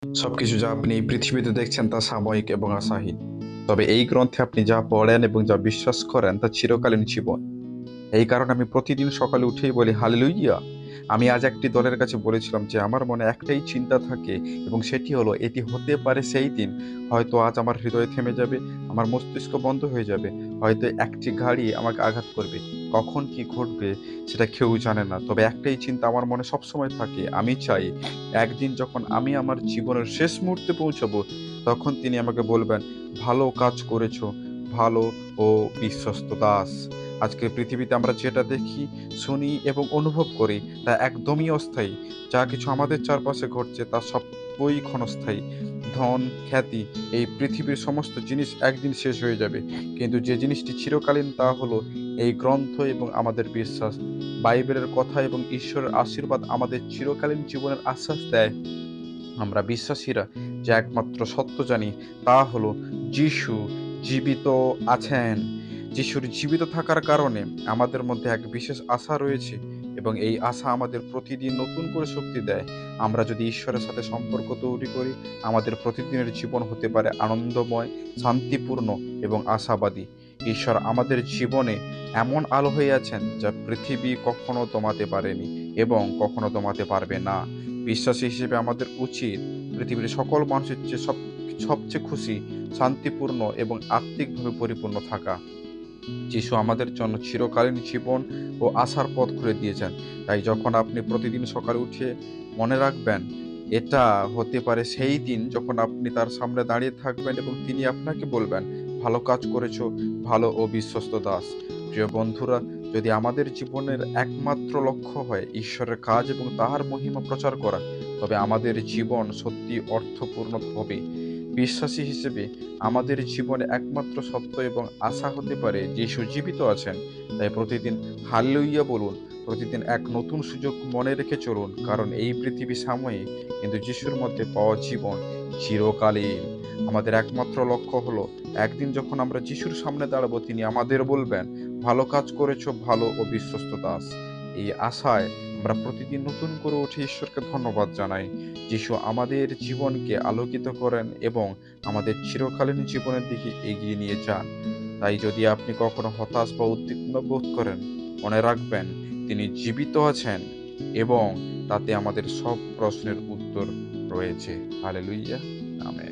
সবকিছু যা আপনি এই পৃথিবীতে দেখছেন তা সাময়িক এবং আশাহীন। তবে এই গ্রন্থে আপনি যা পড়েন এবং যা বিশ্বাস করেন তা চিরকালীন জীবন। এই কারণে আমি প্রতিদিন সকালে উঠেই বলি হালেলুইয়া। আমি আজ একটি দলের কাছে বলেছিলাম যে আমার মনে একটাই চিন্তা থাকে এবং সেটি হলো এটি হতে পারে সেই দিন হয়তো আজ আমার হৃদয় থেমে যাবে, আমার মস্তিষ্ক বন্ধ হয়ে যাবে, হয়তো একটি গাড়ি আমাকে আঘাত করবে। কখন কি ঘটবে সেটা কেউ জানে না, তবে একটাই চিন্তা আমার মনে সবসময় থাকে, আমি চাই একদিন যখন আমি আমার জীবনের শেষ মুহূর্তে পৌঁছাবো তখন তিনি আমাকে বলবেন, ভালো কাজ করেছো, ভালো ও বিশ্বস্ত দাস। আজকে পৃথিবীতে আমরা যেটা দেখি, শুনি এবং অনুভব করি তা একদমই অস্থায়ী। যা কিছু আমাদের চারপাশে ঘটছে তা সবই ক্ষণস্থায়ী। ধন, খ্যাতি, এই পৃথিবীর সমস্ত জিনিস একদিন শেষ হয়ে যাবে, কিন্তু যে জিনিসটি চিরকালীন তা হলো এই গ্রন্থ এবং আমাদের বিশ্বাস। বাইবেলের কথা এবং ঈশ্বরের আশীর্বাদ আমাদের চিরকালীন জীবনের আশ্বাস দেয়। আমরা বিশ্বাসীরা যে একমাত্র সত্য জানি তা হলো যিশু জীবিত আছেন। যিশুর জীবিত থাকার কারণে আমাদের মধ্যে এক বিশেষ আশা রয়েছে এবং এই আশা আমাদের প্রতিদিন নতুন করে শক্তি দেয়। আমরা যদি ঈশ্বরের সাথে সম্পর্ক তৈরি করি, আমাদের প্রতিদিনের জীবন হতে পারে আনন্দময়, শান্তিপূর্ণ এবং আশাবাদী। ঈশ্বর আমাদের জীবনে এমন আলো হয়ে আছেন যা পৃথিবী কখনো দমাতে পারেনি এবং কখনো দমাতে পারবে না। বিশ্বাসী হিসেবে আমাদের উচিত পৃথিবীর সকল মানুষের চেয়ে সবচেয়ে খুশি, শান্তিপূর্ণ এবং আত্মিকভাবে পরিপূর্ণ থাকা। যিশু আমাদের জন্য চিরকালীন জীবন ও আশার পথ খুলে দিয়েছেন। তাই যখন আপনি প্রতিদিন সকালে উঠে মনে রাখবেন, এটা হতে পারে সেই দিন যখন আপনি তার সামনে দাঁড়িয়ে থাকবেন এবং তিনি আপনাকে বলবেন, ভালো কাজ করেছো, ভালো ও বিশ্বস্ত দাস। প্রিয় বন্ধুরা, যদি আমাদের জীবনের একমাত্র লক্ষ্য হয় ঈশ্বরের কাজ এবং তাহার মহিমা প্রচার করা, তবে আমাদের জীবন সত্যি অর্থপূর্ণ হবে। বিশ্বাসী হিসেবে আমাদের জীবনে একমাত্র সত্য এবং আশা হতে পারে যিশু জীবিত আছেন। তাই প্রতিদিন হাল্লেলুইয়া বলুন, প্রতিদিন এক নতুন সুযোগ মনে রেখে চলুন, কারণ এই পৃথিবী সাময়িক কিন্তু যিশুর মধ্যে পাওয়া জীবন চিরকালীন। আমাদের একমাত্র লক্ষ্য হলো একদিন যখন আমরা যিশুর সামনে দাঁড়াবো তিনি আমাদের বলবেন, ভালো কাজ করেছো ভালো ও বিশ্বস্ত দাস। এই আশায় আমরা প্রতিদিন নতুন করে উঠে ঈশ্বরকে ধন্যবাদ জানাই। যিশু আমাদের জীবনকে আলোকিত করেন এবং আমাদের চিরকালীন জীবনের দিকে এগিয়ে নিয়ে যান। তাই যদি আপনি কখনো হতাশ বা উদ্বিগ্ন বোধ করেন, মনে রাখবেন তিনি জীবিত আছেন এবং তাতে আমাদের সব প্রশ্নের উত্তর রয়েছে। হালেলুইয়া। আমেন।